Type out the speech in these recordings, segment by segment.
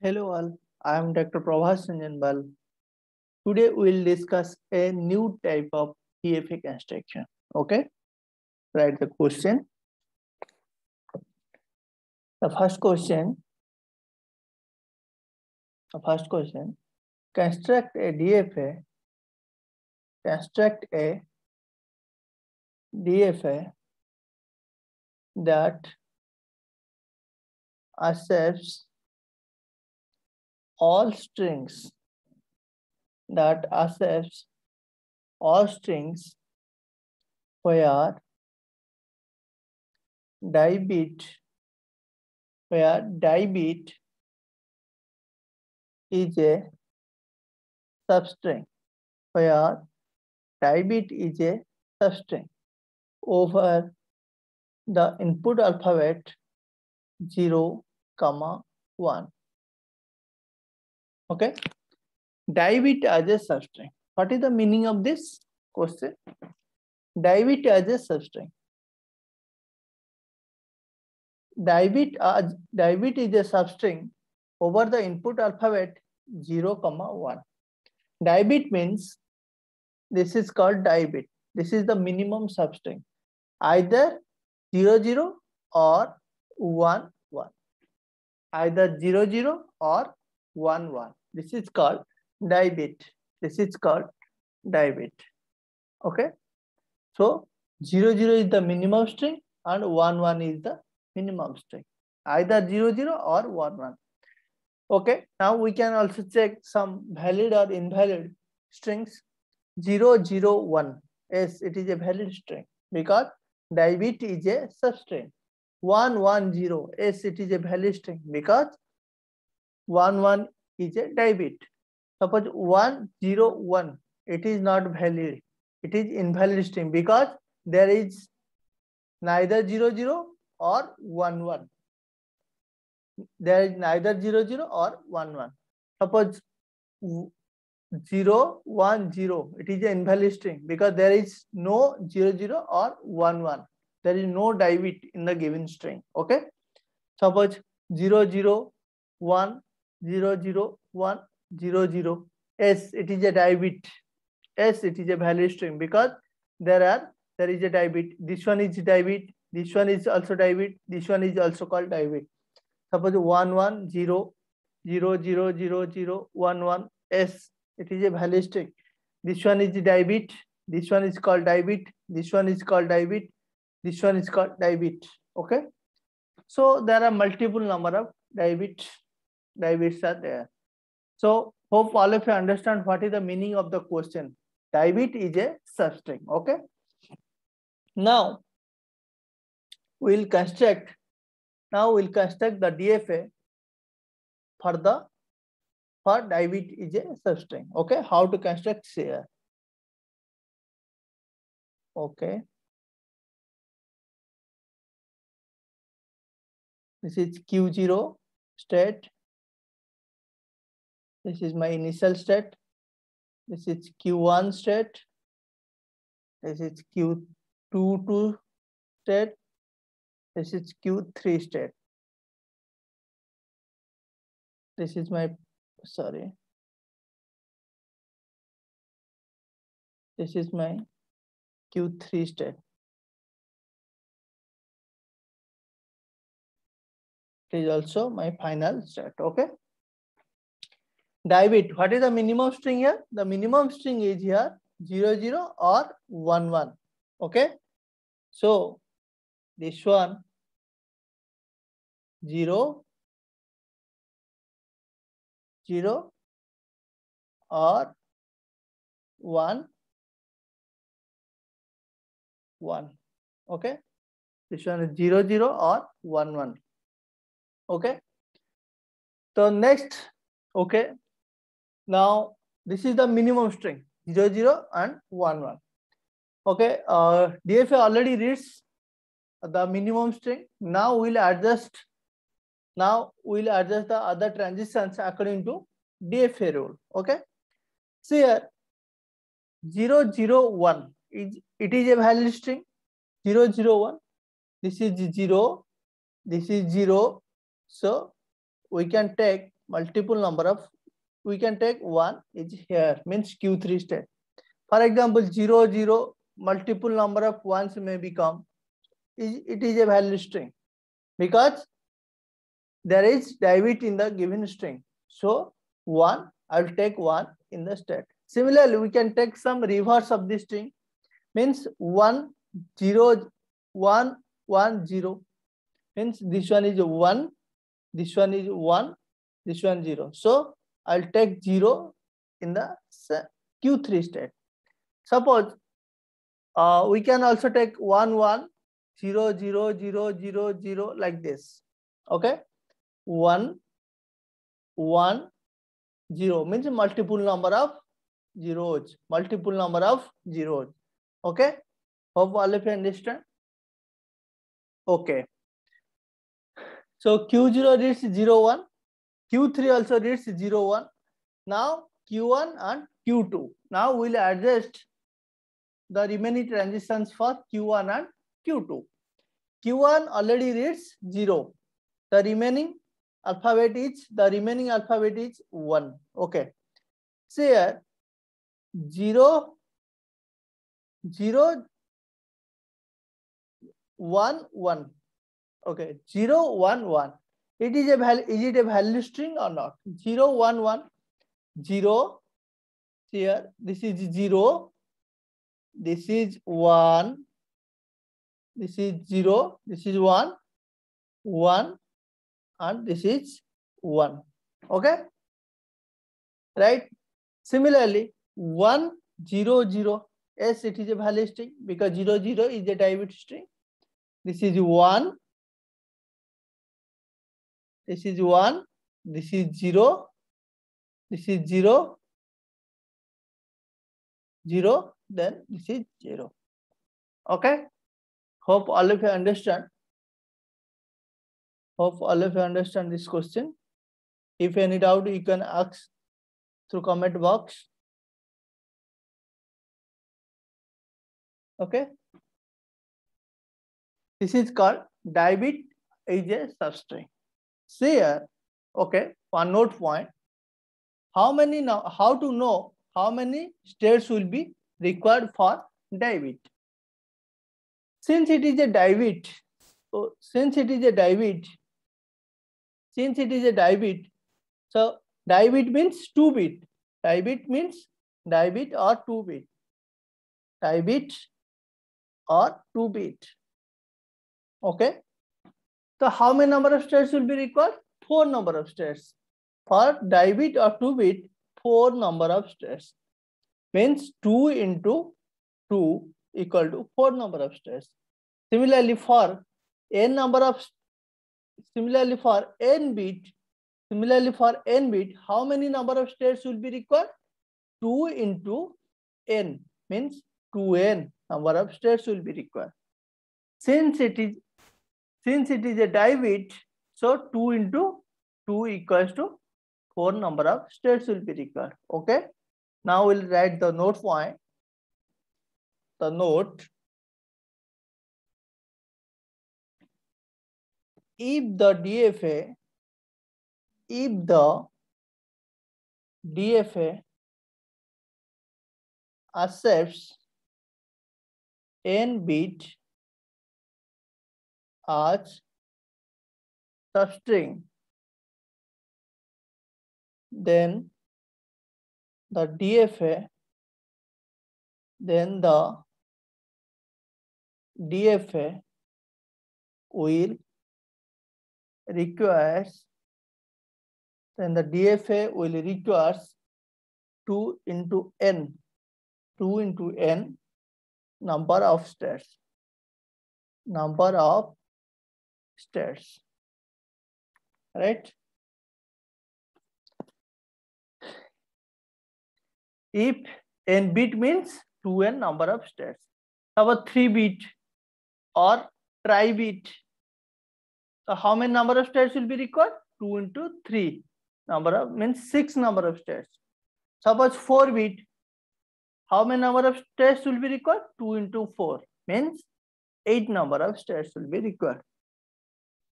Hello all, I am Dr. Prabhas Sanjanbal. Today we will discuss a new type of DFA construction. Okay, write the question. The first question, construct a DFA that accepts all strings where die bit is a substring, over the input alphabet 0, 1. Okay, die bit as a substring. What is the meaning of this question? Die bit as a substring. Die bit is a substring over the input alphabet 0, 1. Die bit means this is called die bit. This is the minimum substring, either 0, 0 or 1, 1. Either 0, 0 or 1, 1. This is called die bit. Okay. So 0, 0 is the minimum string and 1, 1 is the minimum string. Either 0, 0 or 1, 1. Okay. Now we can also check some valid or invalid strings. 0, 0, 1. Yes, it is a valid string because die bit is a substring. 1, 1, 0. Yes, it is a valid string because 1, 1 is a die bit. Suppose 1, 0, 1. It is not valid. It is invalid string because there is neither 0, 0 or 1, 1. There is neither 0, 0 or 1, 1. Suppose 0, 1, 0. It is an invalid string because there is no 0, 0 or 1, 1. There is no die bit in the given string. Okay. Suppose 0, 0, 1, 0, 0, 1, 0, 0. Yes, it is a die bit. Yes, it is a valid string because there is a die bit. This one is die bit. This one is also die bit. This one is also called die bit. Suppose 1, 1, 0, 0, 0, 0, 0, 1, 1. Yes, it is a valid string. This one is die bit. This one is called die bit. This one is called die bit. This one is called die bit. Okay. So there are multiple number of die bits are there. So hope all of you understand what is the meaning of the question. Die bit is a substring. Okay. Now we'll construct the DFA for die bit is a substring. Okay. How to construct here? Okay. This is Q0 state. This is my initial state. This is Q1 state. This is Q2 state. This is Q3 state. This is my, this is my Q3 state. It is also my final state. Okay. Die bit. What is the minimum string here? The minimum string is here 0, 0 or 1, 1. Okay. So this one 0, 0 or 1, 1. Okay. This one is 0, 0 or 1, 1. Okay. So next, okay. Now this is the minimum string 0, 0 and 1, 1. Okay. DFA already reads the minimum string. Now we'll adjust the other transitions according to DFA rule. Okay. So here 0, 0, 1 it is a valid string. 0, 0, 1. This is 0. This is 0. So we can take multiple number of, we can take 1 is here, means Q3 state. For example, 0, 0, multiple number of ones may become, it is a value string because there is divide in the given string. So 1, I will take 1 in the state. Similarly, we can take some reverse of this string, means 1, 0, 1, 1, 0. Means this one is 1, this one is 1, this one 0. So I'll take 0 in the Q3 state. Suppose we can also take 1, 1, 0, 0, 0, 0, 0 like this. Okay, 1, 1, 0 means multiple number of zeros, multiple number of zeros. Okay, hope all of you understand. Okay, so Q0 reads 0, 1, Q3 also reads 0, 1. Now Q1 and Q2. Now we'll adjust the remaining transitions for Q1 and Q2. Q1 already reads 0. The remaining alphabet is 1. Okay. So here 0, 0, 1, 1. Okay, 0, 1, 1. It is a value. Is it a value string or not? 0, 1, 1. 0. Here, this is 0. This is 1. This is 0. This is 1. 1. And this is 1. Okay. Right. Similarly, 1, 0, 0. Yes, it is a value string because 0, 0 is a divide string. This is 1. This is 1. This is 0. This is 0. 0. Then this is 0. Okay. Hope all of you understand. Hope all of you understand this question. If any doubt, you can ask through comment box. Okay. This is called divide is a substring. See here. Okay. One note point. How to know how many states will be required for divide? Since it is a divide, so divide means 2-bit. Divide means divide or 2-bit. Divide or 2-bit. Okay. So how many number of states will be required? 4 number of states. For divide or 2-bit, 4 number of states. Means 2 into 2 equal to 4 number of states. Similarly, for n bit, how many number of states will be required? 2 into n means 2n number of states will be required. Since it is a divide, so 2 into 2 equals to 4 number of states will be required. Okay. Now we'll write the note point. The note. If the DFA accepts n bit as substring, then the DFA will requires 2 into n number of states. Right? If n bit means 2n number of states. About 3 bit or tri-bit. So how many number of states will be required? 2 into 3 number of means 6 number of states. Suppose 4 bit. How many number of states will be required? 2 into 4 means 8 number of states will be required.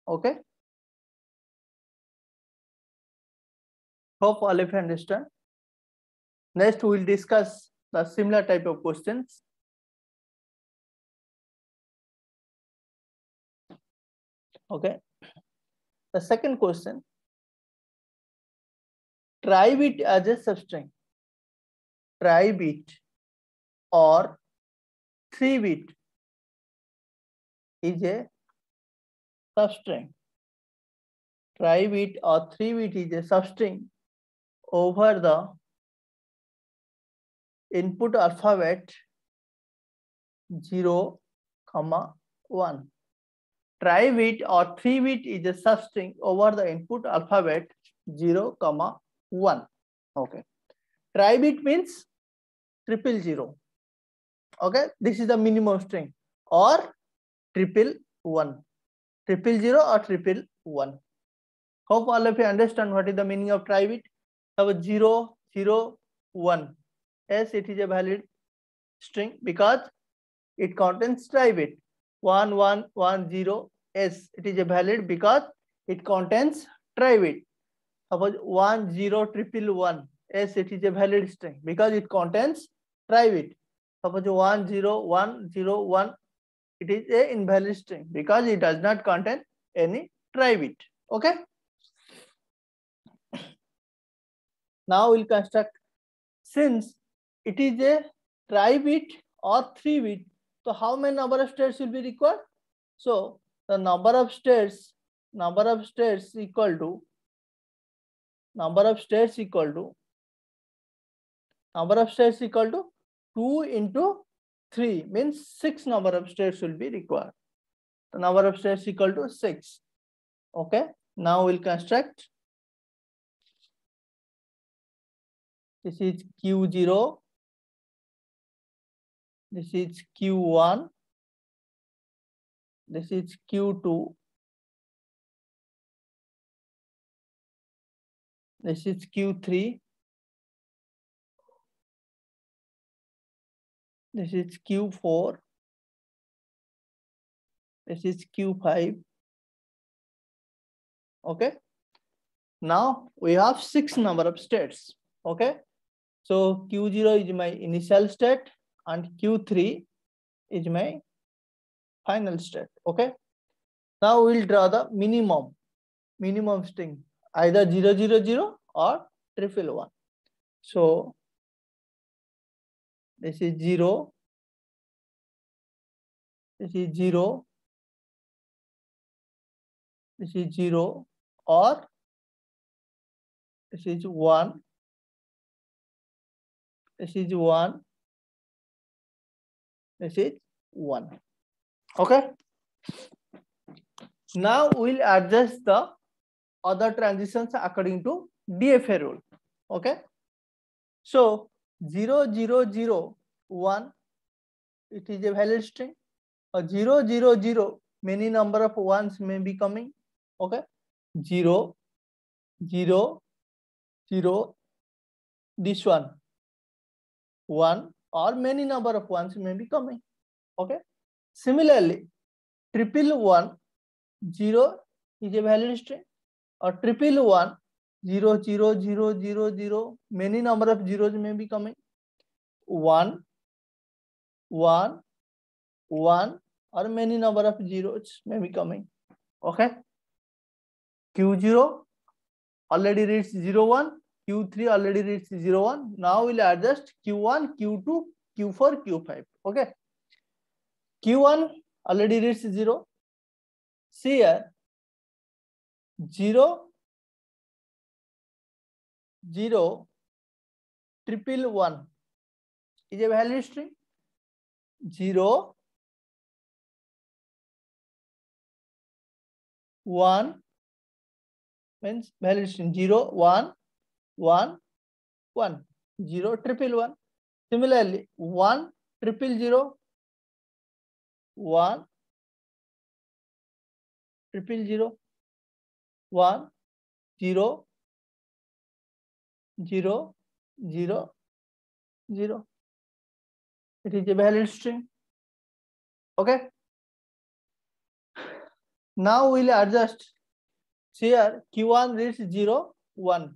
Okay. Hope all of you understand. Next, we will discuss the similar type of questions. Okay. The second question, try bit as a substring. Try bit or 3 bit is a substring. Try bit or 3 bit is a substring over the input alphabet 0, 1. Try bit or 3 bit is a substring over the input alphabet 0, 1. Okay. Try bit means 000. Okay. This is the minimum string, or 111. 000 or 111. Hope all of you understand what is the meaning of try bit. So 0, 0, 1. Yes, it is a valid string because it contains try bit. 1, 1, 1, 0. Yes, it is a valid because it contains try bit. Suppose 1, 0, 111. Yes, it is a valid string because it contains try bit. Suppose 1, 0, 1, 0, 1. It is a invalid string because it does not contain any try bit. Okay. Now we'll construct, since it is a try bit or 3 bit, so how many number of states will be required? So the number of states equal to 2 into 3, means 6 number of states will be required. The number of states equal to 6. Okay. Now we'll construct. This is Q0. This is Q1. This is Q2. This is Q3. This is Q4. This is Q5. Okay. Now we have 6 number of states. Okay. So Q0 is my initial state and Q3 is my final state. Okay. Now we'll draw the minimum string, either 000 or 111. So this is 0. This is 0. This is 0, or this is 1. This is 1. This is 1. Okay. Now we'll adjust the other transitions according to DFA rule. Okay. So 0001, it is a valid string. 000, many number of ones may be coming. Okay. 0, 0, 0, this one 1, or many number of ones may be coming. Okay. Similarly, 111, 0 is a valid string, or 111, 0, 0, 0, 0, 0, many number of zeros may be coming. 1, 1, 1, or many number of zeros may be coming. Okay. Q0 already reads 01. Q3 already reads 01. Now we'll adjust Q1, Q2, Q4, Q5. Okay. Q1 already reads 0. See here, 0, 0, 111 is a valid string. 0, 1 means valid string. 0, 1, 1, 1, 0, 111. Similarly, 1, 000, 1, 000, 1, 0, 0, 0, 0. It is a valid string. Okay. Now we'll adjust. Here Q1 reads 0, 1.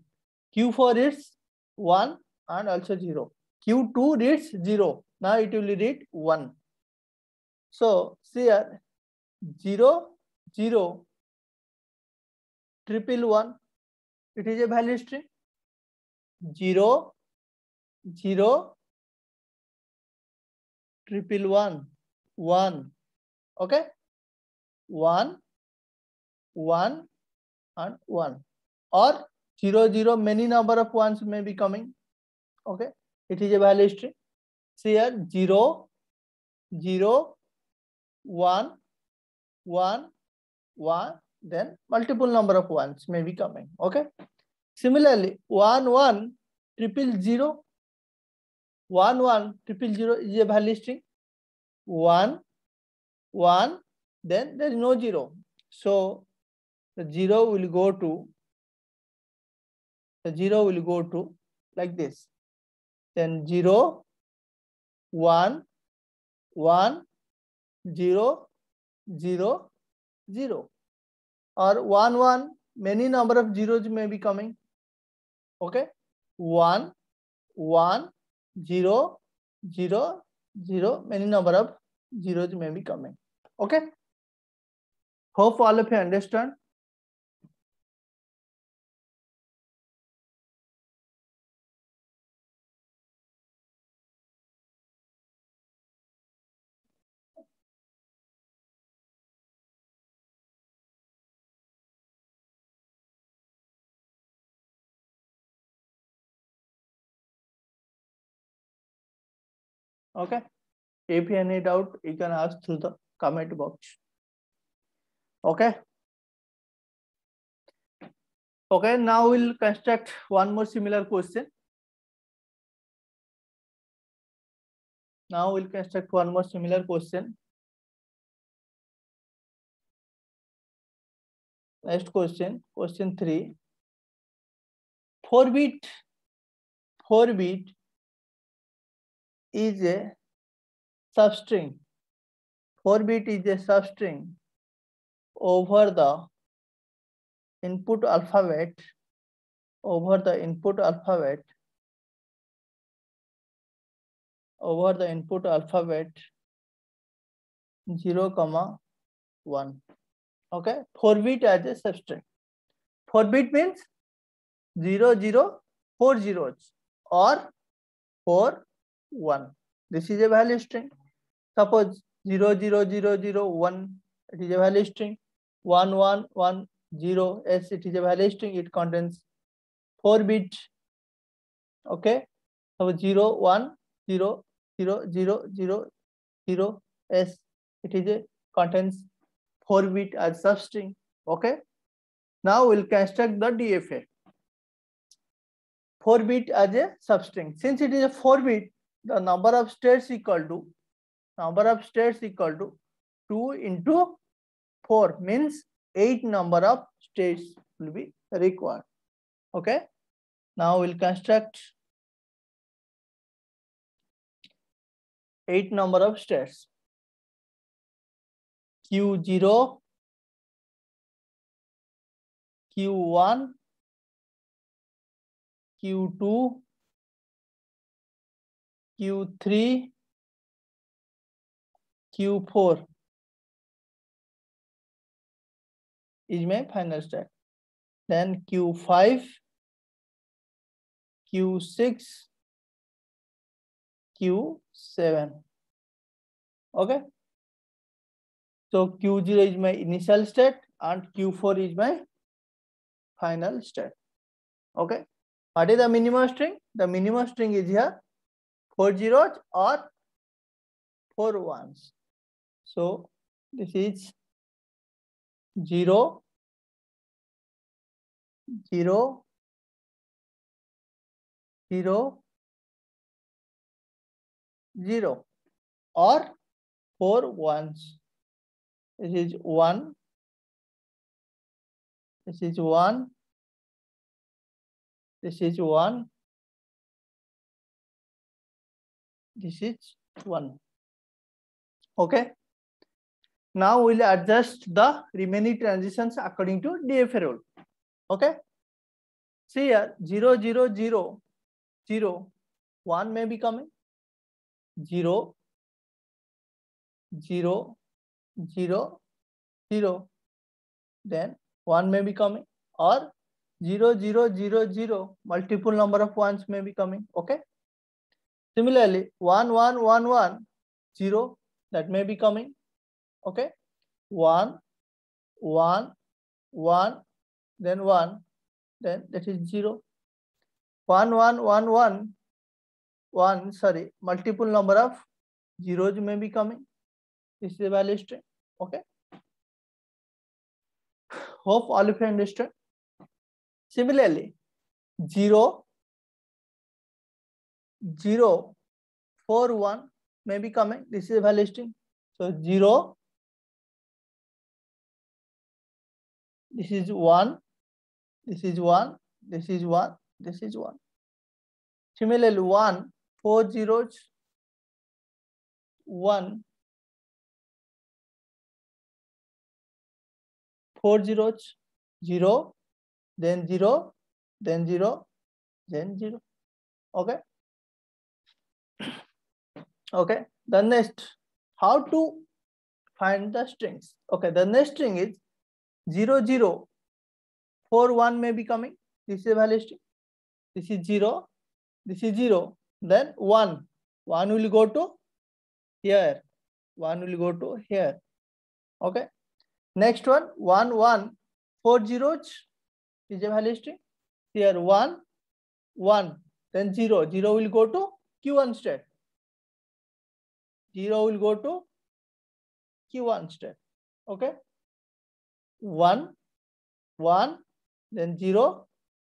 Q4 reads 1 and also 0. Q2 reads 0. Now it will read 1. So here 0, 0, 111. It is a valid string. 0, 0, 111, 1. Okay. 1, 1 and 1. Or 0, 0, many number of ones may be coming. Okay. It is a valid string. See here 0, 0, 1, 1, 1, then multiple number of ones may be coming. Okay. Similarly, 1, 1, 000, 1, 1, 000 is a valid string. 1, 1, then there is no 0. So the 0 will go to like this. Then 0, 1, 1, 0, 0, 0. Or 1, 1, many number of zeros may be coming. Okay. 1, 1, 0, 0, 0, many number of zeros may be coming. Okay. Hope all of you understand. Okay. If you have any doubt, you can ask through the comment box. Okay. Okay. Now we'll construct one more similar question. Next question, question 3. 4-bit is a substring. 4-bit is a substring over the input alphabet. 0, 1. Okay. 4-bit as a substring. 4-bit means 0, 0, 4 zeros or 4, 1. This is a valid string. Suppose 0, 0, 0, 0, 1. It is a valid string. 1, 1, 1, 0. S. It is a valid string. It contains 4-bit. Okay. So 0, 1, 0, 0, 0, 0, 0. S. It is a contains 4-bit as substring. Okay. Now we'll construct the DFA. 4-bit as a substring. Since it is a 4-bit, the number of states equal to 2 into 4 means 8 number of states will be required. Okay. Now we'll construct 8 number of states. Q0, Q1, Q2, Q3, Q4 is my final state. Then Q5, Q6, Q7. Okay. So Q0 is my initial state and Q4 is my final state. Okay. What is the minimum string? The minimum string is here 4 zeros or 4 ones. So this is 0, 0, 0, 0 or 4 ones. This is 1. This is 1. This is 1. This is 1. Okay. Now we'll adjust the remaining transitions according to DFA rule. Okay. See here, 0, 0, 0, 0, 1 may be coming. 0, 0, 0, 0. Then 1 may be coming, or 0, 0, 0, 0. Multiple number of ones may be coming. Okay. Similarly, 1, 1, 1, 1, 0. That may be coming. Okay. 1, 1, 1, then 1, then that is 0. 1, 1, 1, 1, 1, sorry, multiple number of zeros may be coming. This is a value string. Okay. Hope all of you understand. Similarly, 0, 0, 4, 1 may be coming. This is a value string. So 0, this is 1, this is 1, this is 1, this is 1. Similarly, 1, 4 zeros, 1, 4 zeros, 0, then 0, then 0, then 0. Okay. Okay. The next, how to find the strings? Okay. The next string is 0, 0, 4, 1 may be coming. This is a value string. This is 0. This is 0. Then 1. 1 will go to here. 1 will go to here. Okay. Next one, 1, 1, 4 zeros is a value string. Here 1, 1, then 0. 0 will go to Q1 state. 0 will go to Q1 state. Okay. 1, 1, then 0,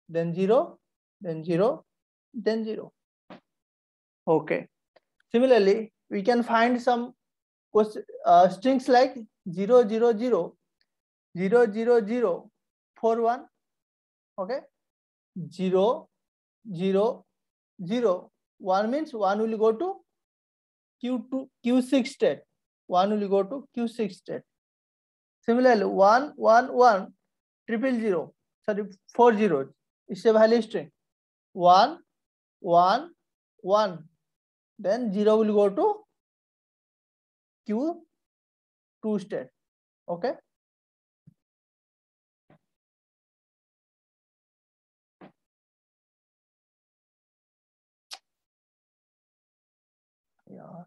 then 0, then 0, then 0. Okay. Similarly, we can find some strings like 0, 0, 0, 0, 0, 0, 4, 1. Okay. 0, 0, 0. 1 means 1 will go to Q2, Q6 state. 1 will go to Q6 state. Similarly, 1, 1, 1, 0, 0, sorry, 4 zeros. It's a value string. 1, 1, 1. Then 0 will go to Q2 state. Okay. Yeah.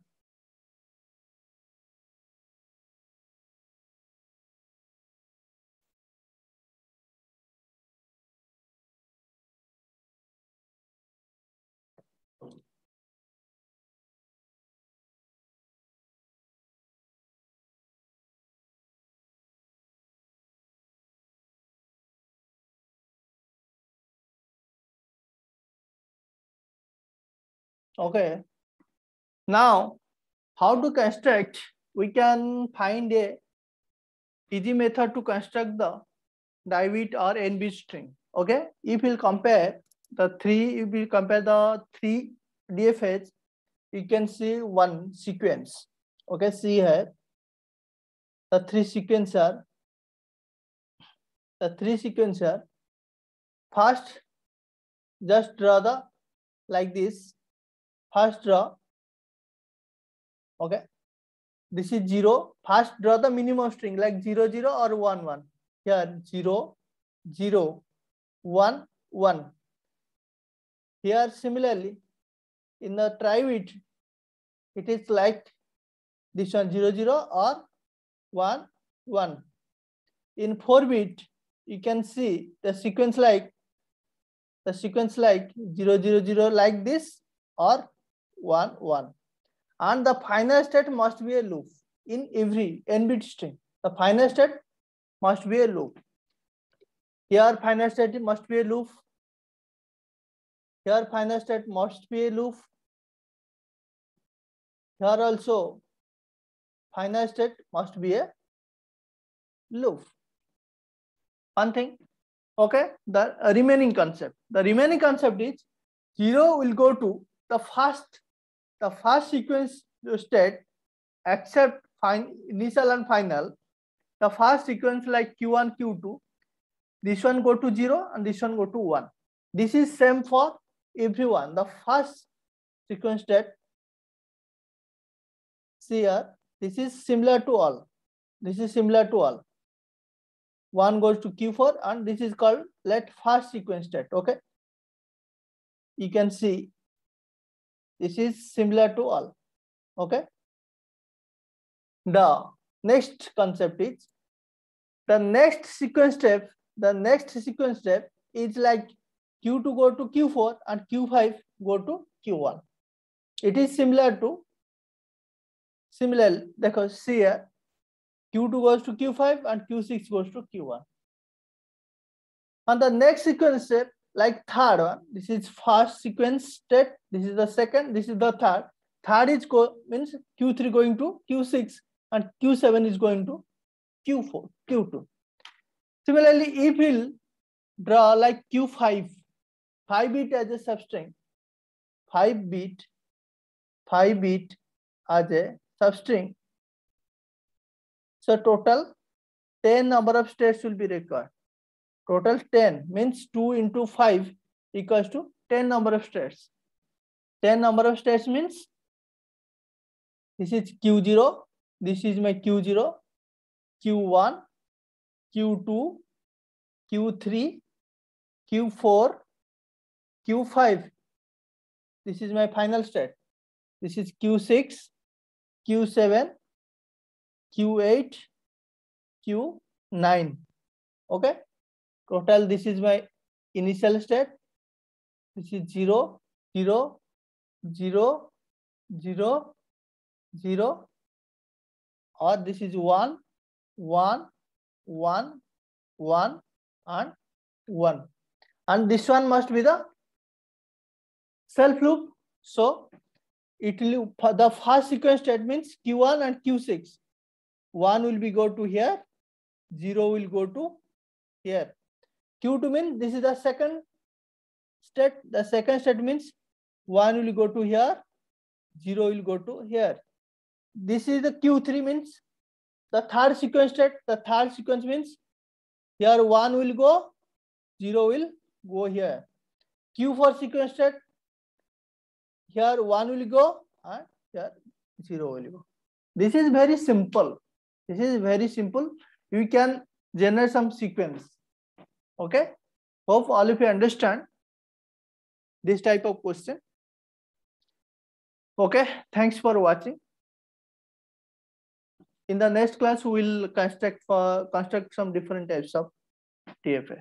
Okay. Now, how to construct? We can find a easy method to construct the die-bit or n-bit string. Okay. If we'll compare the three DFH, you can see one sequence. Okay. See here, the three sequence are. First, just draw the like this. First draw. Okay. This is 0. First draw the minimum string like 0, 0 or 1, 1. Here 0, 0, 1, 1. Here similarly, in the tri-bit, it is like this one 0, 0 or 1, 1. In 4-bit, you can see the sequence like 0, 0, 0 like this or 1, 1. And the final state must be a loop in every n-bit string. The final state must be a loop. Here final state must be a loop. Here final state must be a loop. Here also final state must be a loop. One thing. Okay. The remaining concept. The remaining concept is 0 will go to the first sequence state except initial and final. The first sequence like Q1, Q2, this one go to 0 and this one go to 1. This is same for everyone. The first sequence state, see here, this is similar to all. This is similar to all. One goes to Q4 and this is called let first sequence state. Okay. You can see this is similar to all. Okay. The next concept is the next sequence step. The next sequence step is like Q2 go to Q4 and Q5 go to Q1. It is similar to because see here Q2 goes to Q5 and Q6 goes to Q1. And the next sequence step, like third one, this is first sequence step, this is the second, this is the third. Third is means Q3 going to Q6 and Q7 is going to Q4, Q2. Similarly, if we'll draw like Q5, 5-bit as a substring, 5-bit as a substring. So total 10 number of states will be required. Total 10 means 2 into 5 equals to 10 number of states. 10 number of states means this is Q0, this is my Q0, Q1, Q2, Q3, Q4, Q5. This is my final state. This is Q6, Q7, Q8, Q9. Okay. Total, this is my initial state. This is 0, 0, 0, 0, 0, or this is 1, 1, 1, 1, and 1. And this one must be the self loop. So it will the first sequence state means Q1 and Q6. 1 will be go to here, 0 will go to here. Q2 means this is the second state. The second state means 1 will go to here, 0 will go to here. This is the Q3 means the third sequence state. The third sequence means here 1 will go, 0 will go here. Q4 sequence state, here 1 will go and here 0 will go. This is very simple. This is very simple. You can generate some sequence. Okay. Hope all of you understand this type of question. Okay. Thanks for watching. In the next class, we will construct some different types of TFA.